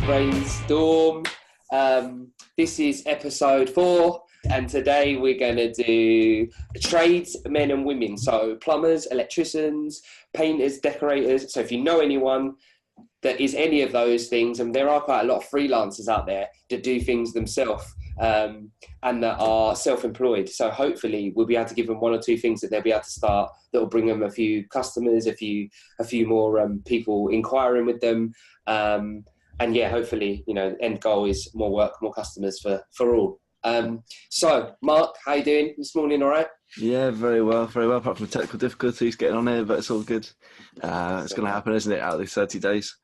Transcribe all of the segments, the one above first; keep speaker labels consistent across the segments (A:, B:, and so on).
A: Brainstorm. This is episode 4, and today we're going to do trades, men and women. So plumbers, electricians, painters, decorators. So if you know anyone that is any of those things, and there are quite a lot of freelancers out there that do things themselves and that are self-employed. So hopefully we'll be able to give them one or two things that they'll be able to start that will bring them a few customers, a few more people inquiring with them. And yeah, hopefully, end goal is more work, more customers for all. So Mark, how you doing this morning? All right?
B: Yeah, very well, apart from the technical difficulties getting on here, but it's all good. It's going to happen, isn't it, out of these 30 days?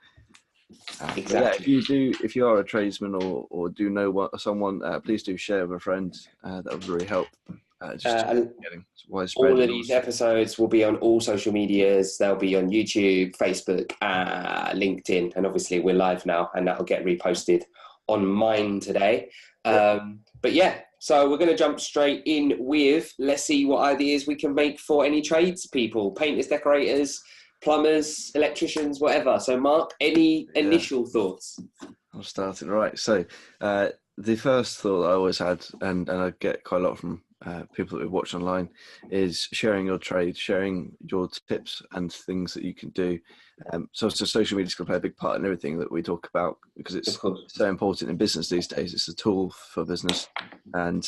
A: Exactly.
B: Yeah, if you are a tradesman or do know someone, please do share with a friend. That would really help. Getting widespread.
A: All of these episodes will be on all social medias. They'll be on YouTube, Facebook, LinkedIn, and obviously we're live now, and that'll get reposted on mine today. But yeah, so we're going to jump straight in with, let's see what ideas we can make for any tradespeople, painters, decorators, plumbers, electricians, whatever. So Mark, any initial thoughts?
B: I'll start it right. So the first thought I always had, and I get quite a lot from people that we watch online, is sharing your trade, sharing your tips and things that you can do. So social media is going to play a big part in everything that we talk about, because it's so important in business these days. It's a tool for business, and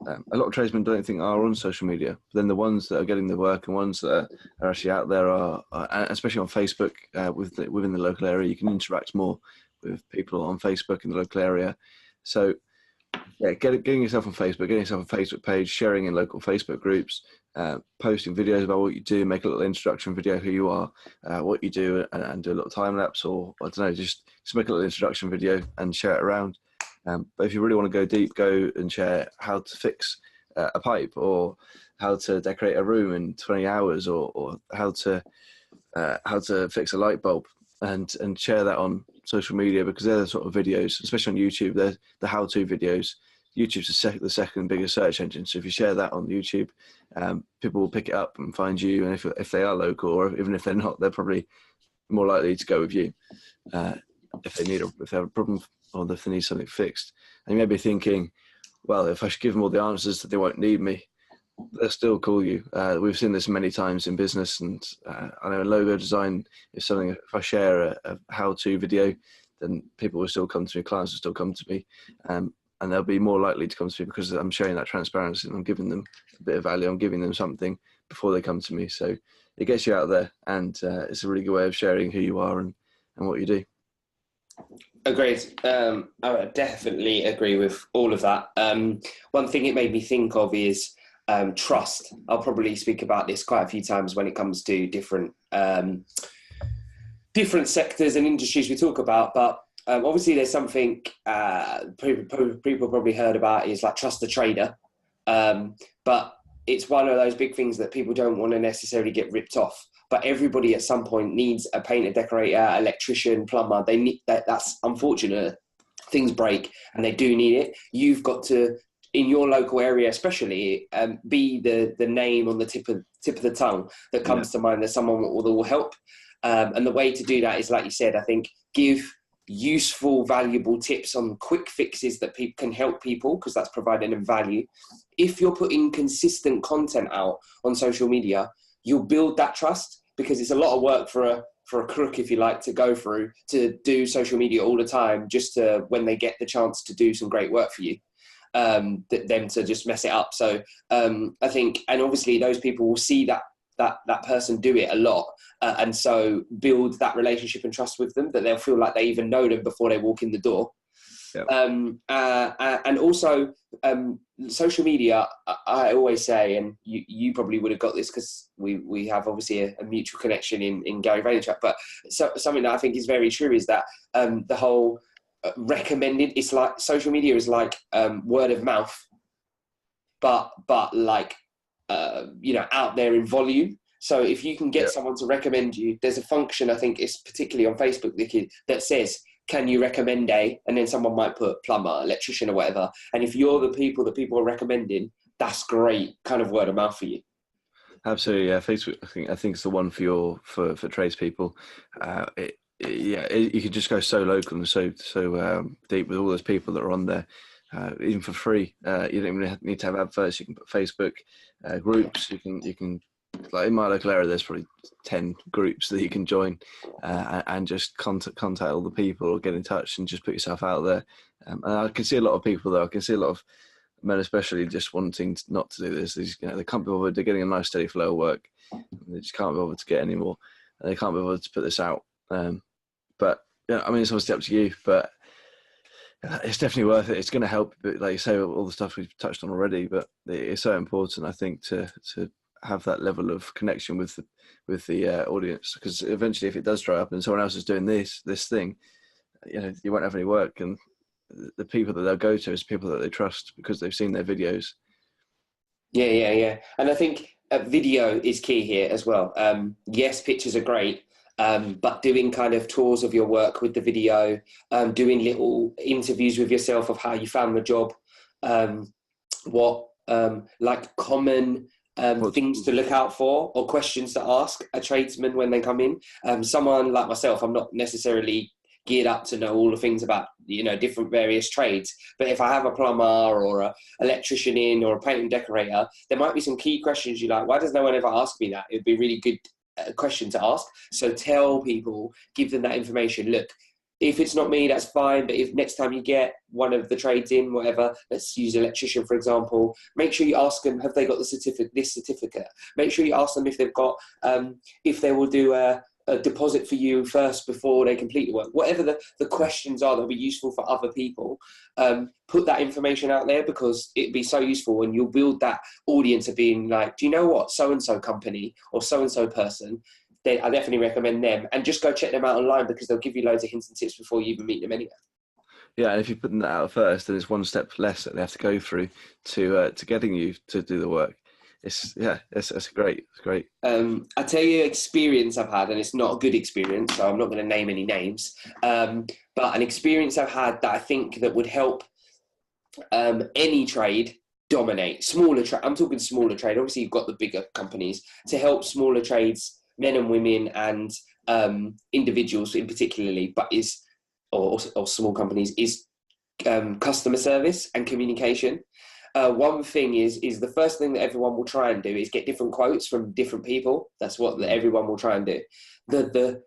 B: a lot of tradesmen don't think are on social media. But then the ones that are getting the work and ones that are actually out there are especially on Facebook, within the local area. You can interact more with people on Facebook in the local area. So yeah, getting yourself on Facebook, getting yourself a Facebook page, sharing in local Facebook groups, posting videos about what you do, make a little introduction video, who you are, what you do, and do a little time lapse, or I don't know, just make a little introduction video and share it around. But if you really want to go deep, go and share how to fix a pipe, or how to decorate a room in 20 hours, or how to fix a light bulb, and share that on social media, because they're the sort of videos, especially on YouTube, they're the how-to videos. YouTube's the second biggest search engine, so if you share that on YouTube, people will pick it up and find you, and if they are local, or even if they're not, they're probably more likely to go with you if they have a problem, or if they need something fixed. And you may be thinking, well, if I should give them all the answers, that they won't need me. They'll still call you. We've seen this many times in business, and I know in logo design, if I share a how-to video, then people will still come to me, clients will still come to me, and they'll be more likely to come to me because I'm sharing that transparency, and I'm giving them a bit of value, I'm giving them something before they come to me. So it gets you out there, and it's a really good way of sharing who you are and what you do.
A: Agreed. I would definitely agree with all of that. One thing it made me think of is trust. I'll probably speak about this quite a few times when it comes to different sectors and industries we talk about, but obviously there's something people probably heard about is like trust the trader, but it's one of those big things that people don't want to necessarily get ripped off. But everybody at some point needs a painter, decorator, electrician, plumber. They need that. That's unfortunate. Things break and they do need it. You've got to, in your local area especially, be the name on the tip of the tongue that comes to mind. There's someone that will help. And the way to do that is, like you said, I think, give useful, valuable tips on quick fixes that can help people, because that's providing them value. If you're putting consistent content out on social media, you'll build that trust, because it's a lot of work for a crook, if you like, to go through to do social media all the time, just to, when they get the chance to do some great work for you, them to just mess it up. So I think, and obviously those people will see that person do it a lot, and so build that relationship and trust with them, that they'll feel like they even know them before they walk in the door. Yep. And also social media, I always say, and you probably would have got this because we have obviously a mutual connection in Gary Vaynerchuk, but something that I think is very true is that the whole recommended, it's like social media is like word of mouth, but like out there in volume. So if you can get someone to recommend you, there's a function, I think it's particularly on Facebook, that says, can you recommend a, and then someone might put plumber, electrician or whatever. And if you're the people that people are recommending, that's great kind of word of mouth for you.
B: Absolutely, yeah. Facebook, I think it's the one for tradespeople. yeah, you can just go so local and so deep with all those people that are on there, even for free. You don't even need to have adverts. You can put Facebook groups. You can like in my local area, there's probably 10 groups that you can join, and just contact all the people or get in touch and just put yourself out there. And I can see a lot of people though. I can see a lot of men, especially, just wanting not to do this. They can't be bothered. They're getting a nice steady flow of work. They just can't be bothered to get any more. They can't be bothered to put this out. But yeah, I mean, it's obviously up to you. But it's definitely worth it. It's going to help. Like you say, all the stuff we've touched on already. But it's so important, I think, to have that level of connection with the audience, because eventually, if it does dry up and someone else is doing this thing, you won't have any work, and the people that they'll go to is people that they trust because they've seen their videos.
A: Yeah. And I think video is key here as well. Yes, pictures are great, but doing kind of tours of your work with the video, doing little interviews with yourself of how you found the job, like common things to look out for or questions to ask a tradesman when they come in. Someone like myself, I'm not necessarily geared up to know all the things about different various trades, but if I have a plumber or a electrician in or a paint and decorator, there might be some key questions you're like, why does no one ever ask me that? It'd be a really good question to ask. So tell people, give them that information. Look, if it's not me, that's fine, but if next time you get one of the trades in, whatever, let's use electrician for example, make sure you ask them, have they got this certificate? Make sure you ask them if they've got if they will do a deposit for you first before they complete the work. Whatever the questions are that'll be useful for other people, put that information out there, because it'd be so useful, and you'll build that audience of being like, do you know what, so-and-so company or so-and-so person, I definitely recommend them, and just go check them out online, because they'll give you loads of hints and tips before you even meet them anyway. Yeah,
B: and if you put that out first, then it's one step less that they have to go through to getting you to do the work. It's great. It's great.
A: I tell you, experience I've had, and it's not a good experience, so I'm not going to name any names. But an experience I've had that I think that would help any trade dominate. Smaller trade. I'm talking smaller trade. Obviously, you've got the bigger companies to help smaller trades, men and women, and individuals in particularly, but or small companies is customer service and communication. One thing is the first thing that everyone will try and do is get different quotes from different people. That's what everyone will try and do. The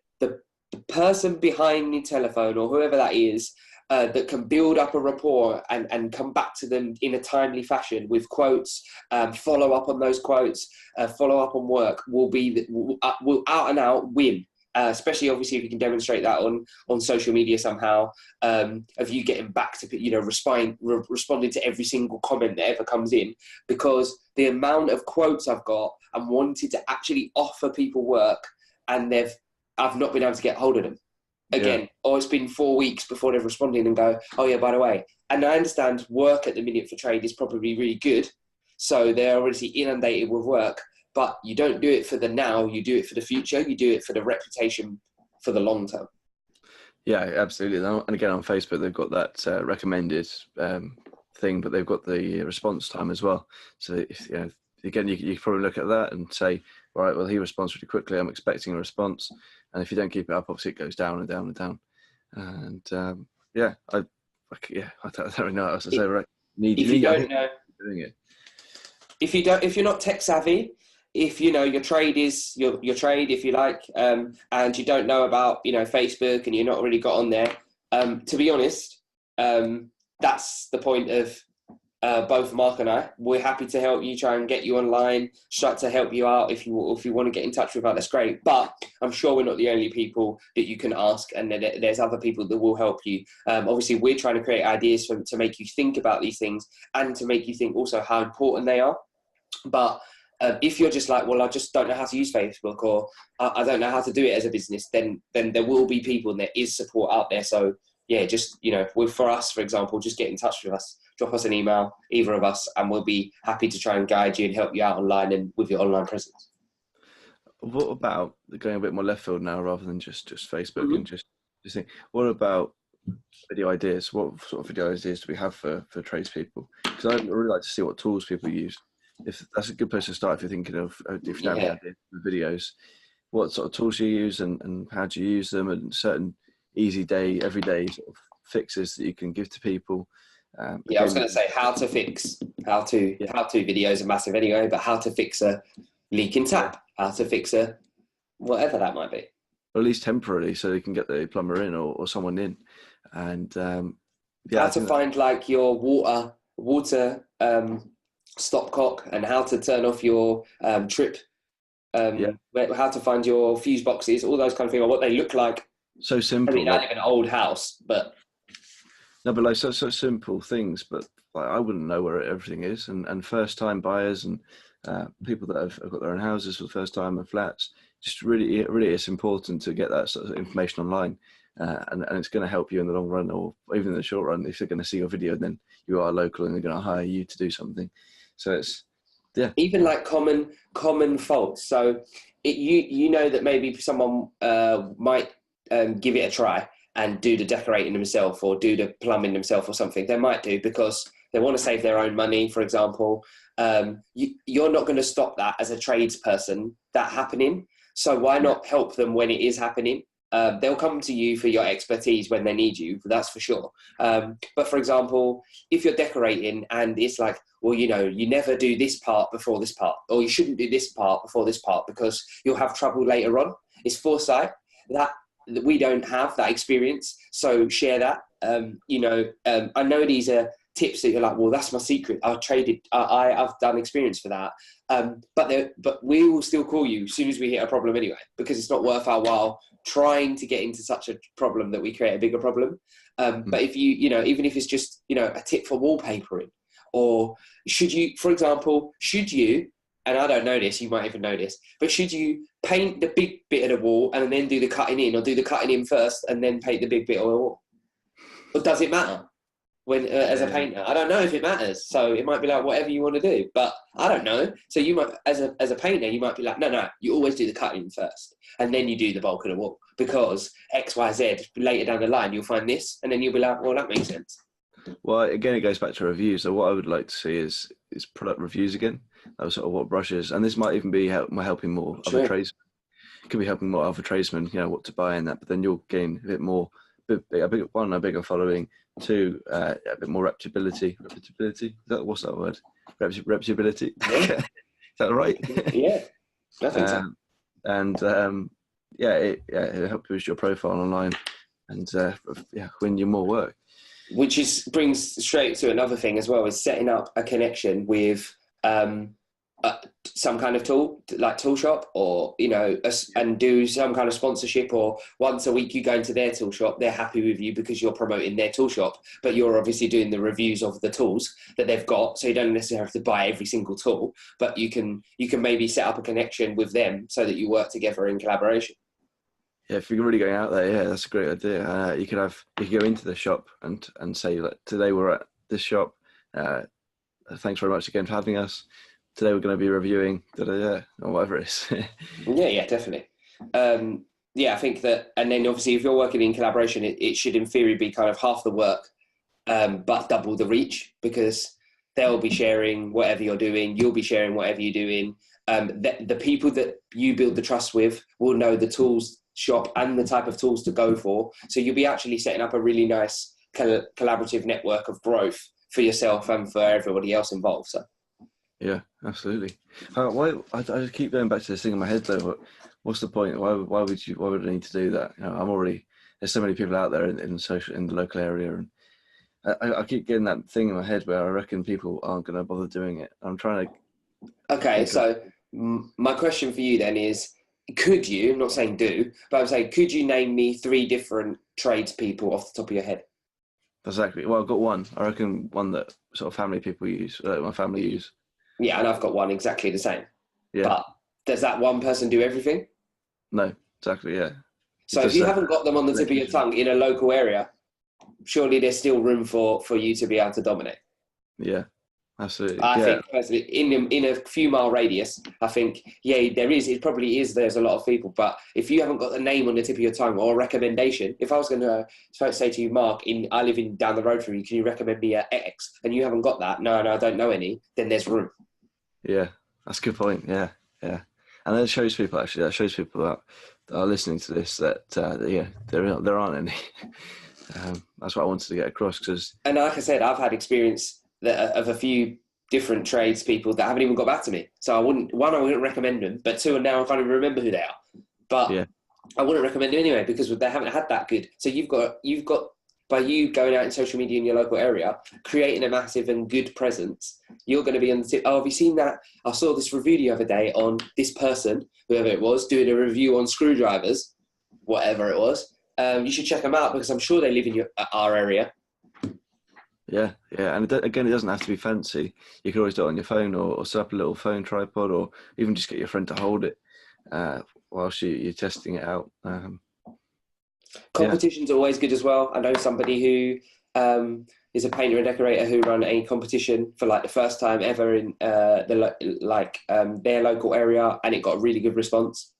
A: person behind the telephone, or whoever that is, that can build up a rapport and come back to them in a timely fashion with quotes, follow up on those quotes, follow up on work, will out and out win. Especially obviously if you can demonstrate that on social media somehow, of you getting back to responding to every single comment that ever comes in, because the amount of quotes I've got and wanted to actually offer people work, and I've not been able to get hold of them again, or it's been 4 weeks before they've responded and go, oh yeah, by the way. And I understand work at the minute for trade is probably really good, so they're obviously inundated with work. But you don't do it for the now, you do it for the future, you do it for the reputation for the long term.
B: Yeah, absolutely. And again, on Facebook, they've got that recommended thing, but they've got the response time as well. So, again, you can probably look at that and say, all right, well, he responds really quickly, I'm expecting a response. And if you don't keep it up, obviously it goes down and down and down. And I don't really know what else to say. Right? If
A: you're not tech savvy, if your trade is your trade, if you like, and you don't know about Facebook, and you're not really got on there, to be honest, that's the point of both Mark and I. We're happy to help you, try and get you online, try to help you out if you want to get in touch with us. That's great, but I'm sure we're not the only people that you can ask, and there's other people that will help you. Obviously, we're trying to create ideas to make you think about these things, and to make you think also how important they are. But if you're just like, well, I just don't know how to use Facebook, or I don't know how to do it as a business, then there will be people, and there is support out there. So yeah, just, for us, for example, just get in touch with us, drop us an email, either of us, and we'll be happy to try and guide you and help you out online and with your online presence.
B: What about going a bit more left field now, rather than just Facebook, and just think, what about video ideas? What sort of video ideas do we have for tradespeople? Because I'd really like to see what tools people use. If that's a good place to start, if you're thinking of if you have any ideas for videos, what sort of tools you use and how do you use them, and certain easy day, everyday sort of fixes that you can give to people.
A: Yeah, I was
B: Again,
A: going to say how to
B: yeah,
A: how to videos are massive anyway, but how to fix a leaking
B: yeah,
A: tap, how to fix a whatever that might be.
B: or at least temporarily, so they can get the plumber in or someone in, and yeah,
A: How
B: I
A: to
B: think that,
A: find like your water stopcock, and how to turn off your trip,
B: yeah,
A: how to find your fuse boxes, all those kind of things, or what they look like.
B: so
A: I
B: simple.
A: mean, I
B: Like
A: live in an old house, but
B: no, but like so simple things, but like I wouldn't know where everything is, and first time buyers and people that have got their own houses for the first time and flats, just really it's important to get that sort of information online, and it's going to help you in the long run, or even in the short run, if they're going to see your video, then you are local and they're going to hire you to do something. So it's yeah,
A: even like common faults. So you know that maybe someone might give it a try and do the decorating themselves or do the plumbing themselves or something. They might do because they want to save their own money, for example. You're not going to stop that as a tradesperson, that happening. So why
B: yeah,
A: not help them when it is happening? They'll come to you for your expertise when they need you, that's for sure. But for example, if you're decorating and it's like, well, you know, you never do this part before this part, or you shouldn't do this part before this part because you'll have trouble later on. It's foresight that we don't have that experience. So share that. I know these are tips that you're like, well, that's my secret. I've done experience for that. But we will still call you as soon as we hit a problem anyway, because it's not worth our while trying to get into such a problem that we create a bigger problem. But if even if it's just, a tip for wallpapering, or for example, and I don't know this, you might even know this, but should you paint the big bit of the wall and then do the cutting in, or do the cutting in first and then paint the big bit of the wall? Or does it matter when as a
B: yeah.
A: painter? I don't know if it matters. So it might be like whatever you want to do, but I don't know. So you might, as a painter, you might be like, no, you always do the cutting first and then you do the bulk of the wall because X, Y, Z. Later down the line, you'll find this, and then you'll be like, well, that makes sense.
B: Well, again, it goes back to reviews. So what I would like to see is product reviews again. That was sort of what brushes, and this might even be helping more other
A: Sure.
B: trades. It could be helping more other tradesmen, what to buy in that. But then you'll gain a bit more, a bigger following. Two, a bit more reputability. What's that word? Reputability.
A: Yeah.
B: Is that right?
A: Yeah, I think so.
B: And it helps boost your profile online, and win you more work.
A: Which brings straight to another thing as well, is setting up a connection with some kind of tool, like tool shop, or and do some kind of sponsorship, or once a week you go into their tool shop, they're happy with you because you're promoting their tool shop, but you're obviously doing the reviews of the tools that they've got, so you don't necessarily have to buy every single tool, but you can maybe set up a connection with them so that you work together in collaboration.
B: Yeah, if you're really going out there, yeah, that's a great idea. You could go into the shop and say, like, today we're at this shop. Thanks very much again for having us. Today we're going to be reviewing or whatever it is.
A: Yeah, definitely. I think that, and then obviously if you're working in collaboration, it should in theory be kind of half the work, but double the reach, because they'll be sharing whatever you're doing, you'll be sharing whatever you're doing. The people that you build the trust with will know the tools shop and the type of tools to go for. So you'll be actually setting up a really nice collaborative network of growth for yourself and for everybody else involved. So.
B: Yeah, absolutely. Why I just keep going back to this thing in my head though. What's the point? Why would I need to do that? There's so many people out there in the local area, and I keep getting that thing in my head where I reckon people aren't going to bother doing it. I'm trying to.
A: Okay, so my question for you then is, could you, I'm not saying do, but I'm saying, could you name me 3 different tradespeople off the top of your head?
B: Exactly. Well, I've got one. I reckon one that sort of family people use, my family use.
A: Yeah, and I've got one exactly the same.
B: Yeah.
A: But does that one person do everything?
B: No, exactly, yeah.
A: So if you haven't got them on the tip of your tongue in a local area, surely there's still room for you to be able to dominate.
B: Yeah, absolutely.
A: I think personally, in a few mile radius, I think, it probably is, there's a lot of people, but if you haven't got the name on the tip of your tongue or a recommendation, if I was going to say to you, Mark, I live in down the road from you, can you recommend me at X? And you haven't got that, no, I don't know any, then there's room.
B: Yeah, that's a good point. Yeah. And that shows people that are listening to this that yeah, there aren't any. That's what I wanted to get across.
A: And like I said, I've had experience of a few different tradespeople that haven't even got back to me. So I wouldn't recommend them, but two, and now I can't even remember who they are. But
B: yeah,
A: I wouldn't recommend them anyway because they haven't had that good. So you've got by you going out in social media in your local area, creating a massive and good presence, you're going to be on the tip. Oh, have you seen that? I saw this review the other day on this person, whoever it was, doing a review on screwdrivers, whatever it was. You should check them out because I'm sure they live in our area.
B: yeah, and again, it doesn't have to be fancy. You can always do it on your phone, or set up a little phone tripod, or even just get your friend to hold it whilst you're testing it out.
A: Competitions are always good as well. I know somebody who is a painter and decorator who run a competition for like the first time ever in their local area, and it got a really good response.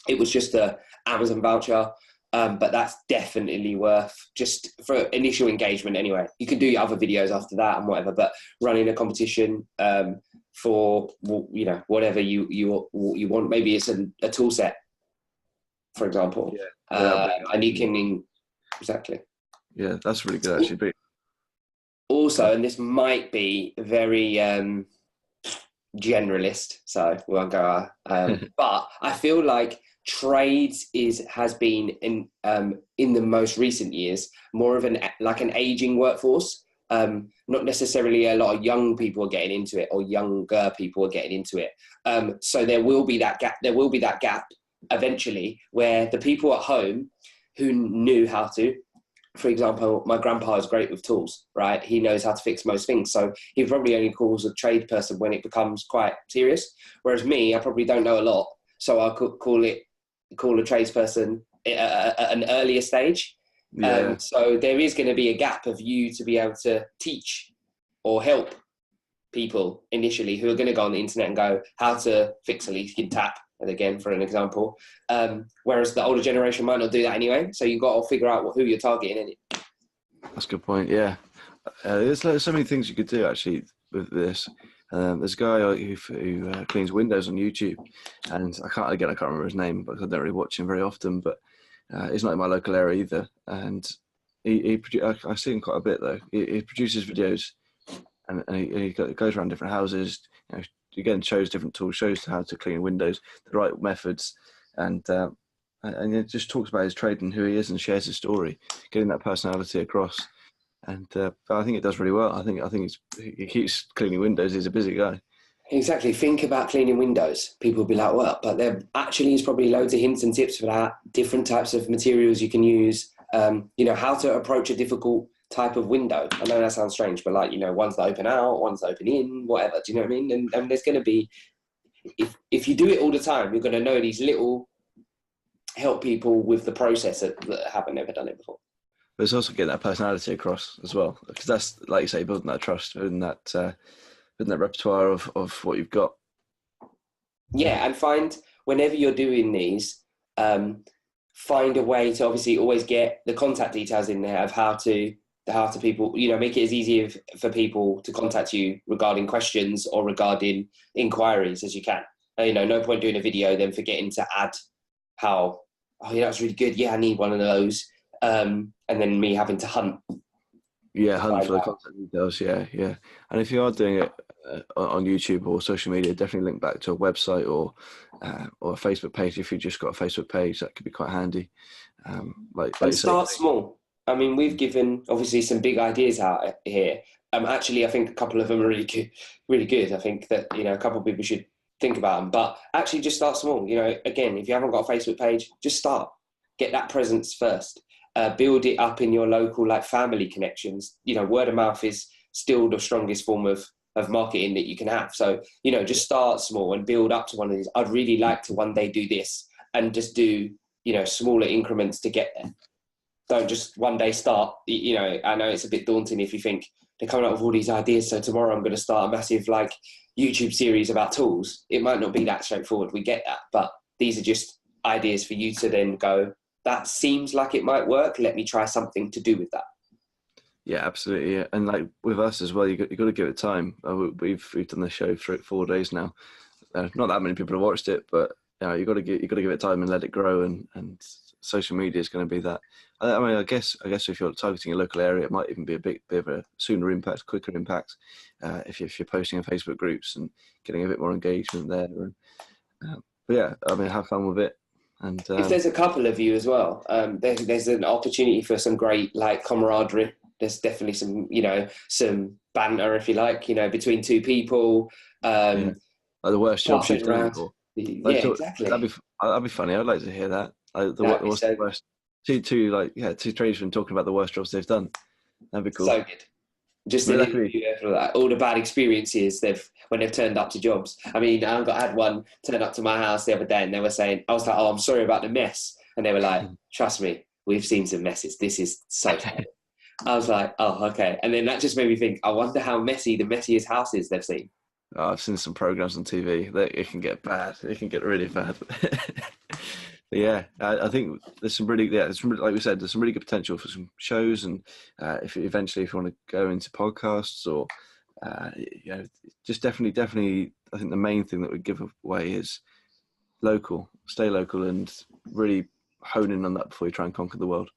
A: It was just a Amazon voucher, but that's definitely worth just for initial engagement. Anyway, you can do your other videos after that and whatever, but running a competition for whatever you want. Maybe it's a tool set, for example. And you can exactly.
B: Yeah, that's really good actually. But
A: also, and this might be very generalist, so we won't go. But I feel like trades has been in the most recent years more of an aging workforce. Not necessarily a lot of young people are getting into it, or younger people are getting into it. So there will be that gap. There will be that gap eventually where the people at home who knew how to, for example, my grandpa is great with tools, right? He knows how to fix most things. So he probably only calls a trade person when it becomes quite serious. Whereas me, I probably don't know a lot. So I could call a tradesperson at an earlier stage.
B: yeah.
A: So there is going to be a gap of you to be able to teach or help people initially who are going to go on the internet and go how to fix a leaking tap, and again for an example, whereas the older generation might not do that anyway, so you've got to figure out who you're targeting.
B: That's a good point. Yeah, there's so many things you could do actually with this. There's a guy who cleans windows on YouTube, and I can't remember his name because I don't really watch him very often, but he's not in my local area either, and I see him quite a bit though. He produces videos, and he goes around different houses, again shows different tools, shows how to clean windows, the right methods, and it just talks about his trade and who he is and shares his story, getting that personality across. And I think it does really well. I think he keeps cleaning windows. He's a busy guy.
A: Exactly. Think about cleaning windows. People will be like, "What?" But there actually is probably loads of hints and tips for that. Different types of materials you can use. How to approach a difficult type of window. I know that sounds strange, but ones that open out, ones that open in, whatever. Do you know what I mean? And there's going to be, if you do it all the time, you're going to know these little help people with the process that haven't ever done it before.
B: But it's also getting that personality across as well, because that's, like you say, building that trust, building that repertoire of what you've got.
A: Yeah, and find, whenever you're doing these, find a way to obviously always get the contact details in there of how to people, make it as easy for people to contact you regarding questions or regarding inquiries as you can. No point doing a video then forgetting to add how, that's really good. Yeah, I need one of those. And then me having to hunt.
B: Yeah, hunt for the contact details. Yeah. And if you are doing it on YouTube or social media, definitely link back to a website or a Facebook page. If you just got a Facebook page, that could be quite handy. And
A: start small. I mean, we've given obviously some big ideas out here. Actually, I think a couple of them are really good. Really good. I think that a couple of people should think about them. But actually, just start small. Again, if you haven't got a Facebook page, just start. Get that presence first. Build it up in your local family connections. Word of mouth is still the strongest form of marketing that you can have. So, just start small and build up to one of these. I'd really like to one day do this, and just do, smaller increments to get there. Don't just one day start. I know it's a bit daunting if you think they're coming up with all these ideas, so tomorrow I'm going to start a massive YouTube series about tools. It might not be that straightforward. We get that. But these are just ideas for you to then go, that seems like it might work. Let me try something to do with that.
B: Yeah, absolutely. Yeah. And with us as well, you got to give it time. We've done the show for 4 days now. Not that many people have watched it, but you got to give it time and let it grow, and social media is going to be that. I mean, I guess if you're targeting a local area, it might even be a bit of a sooner impact, quicker impact, if you're posting in Facebook groups and getting a bit more engagement there. And, but yeah, I mean, have fun with it. And
A: if there's a couple of you as well, there's an opportunity for some great like camaraderie. There's definitely some banter, if you like, between two people.
B: yeah, like the worst jobs you've done.
A: Around. Yeah, exactly.
B: That'd be funny. I'd like to hear that. What's the worst? Two tradesmen talking about the worst jobs they've done. That'd be cool.
A: So good. Just an interview for that. All the bad experiences when they've turned up to jobs. I mean, I had one turn up to my house the other day, and they were saying, I was like, "Oh, I'm sorry about the mess," and they were like, "Trust me, we've seen some messes. This is so bad." I was like, "Oh, okay." And then that just made me think, I wonder how messy the messiest houses they've seen.
B: Oh, I've seen some programs on TV that it can get bad. It can get really bad. But yeah, I think there's some really, like we said, there's some really good potential for some shows, and if you want to go into podcasts or, just definitely, I think the main thing that we give away is stay local, and really hone in on that before you try and conquer the world.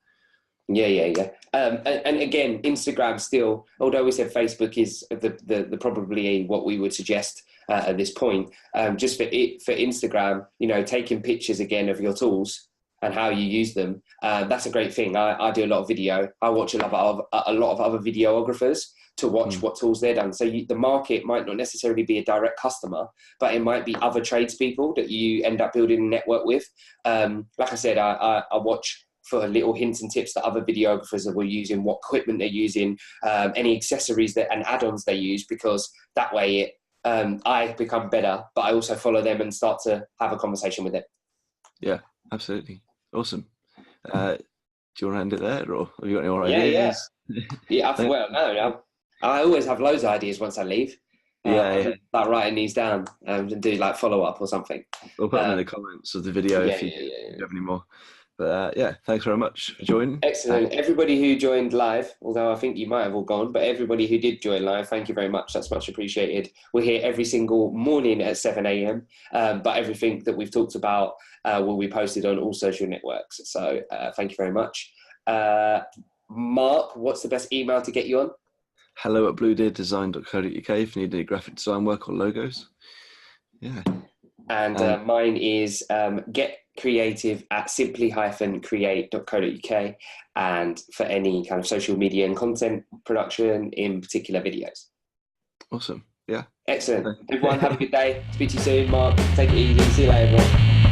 A: Yeah. And again, Instagram still, although we said Facebook is the probably what we would suggest at this point, just for Instagram, taking pictures again of your tools and how you use them. That's a great thing. I do a lot of video. I watch a lot of other videographers to watch what tools they're done. So the market might not necessarily be a direct customer, but it might be other tradespeople that you end up building a network with. Like I said, I watch for little hints and tips that other videographers were using, what equipment they're using, any accessories and add-ons they use, because that way I become better, but I also follow them and start to have a conversation with it.
B: Yeah, absolutely. Awesome. Do you want to end it there, or have you got any more ideas?
A: Yeah. No, I always have loads of ideas once I leave. Like writing these down and do like follow-up or something.
B: We'll put them in the comments of the video if you have any more. But thanks very much for joining.
A: Excellent. Everybody who joined live, although I think you might have all gone, but everybody who did join live, thank you very much. That's much appreciated. We're here every single morning at 7 a.m. But everything that we've talked about will be posted on all social networks. So thank you very much. Mark, what's the best email to get you on?
B: hello@bluedeerdesign.co.uk if you need any graphic design work or logos. Yeah.
A: And mine is getcreative@simply-create.co.uk, and for any kind of social media and content production, in particular videos.
B: Awesome. Yeah.
A: Excellent. Everyone have a good day. Speak to you soon. Mark, take it easy. See you later, everyone.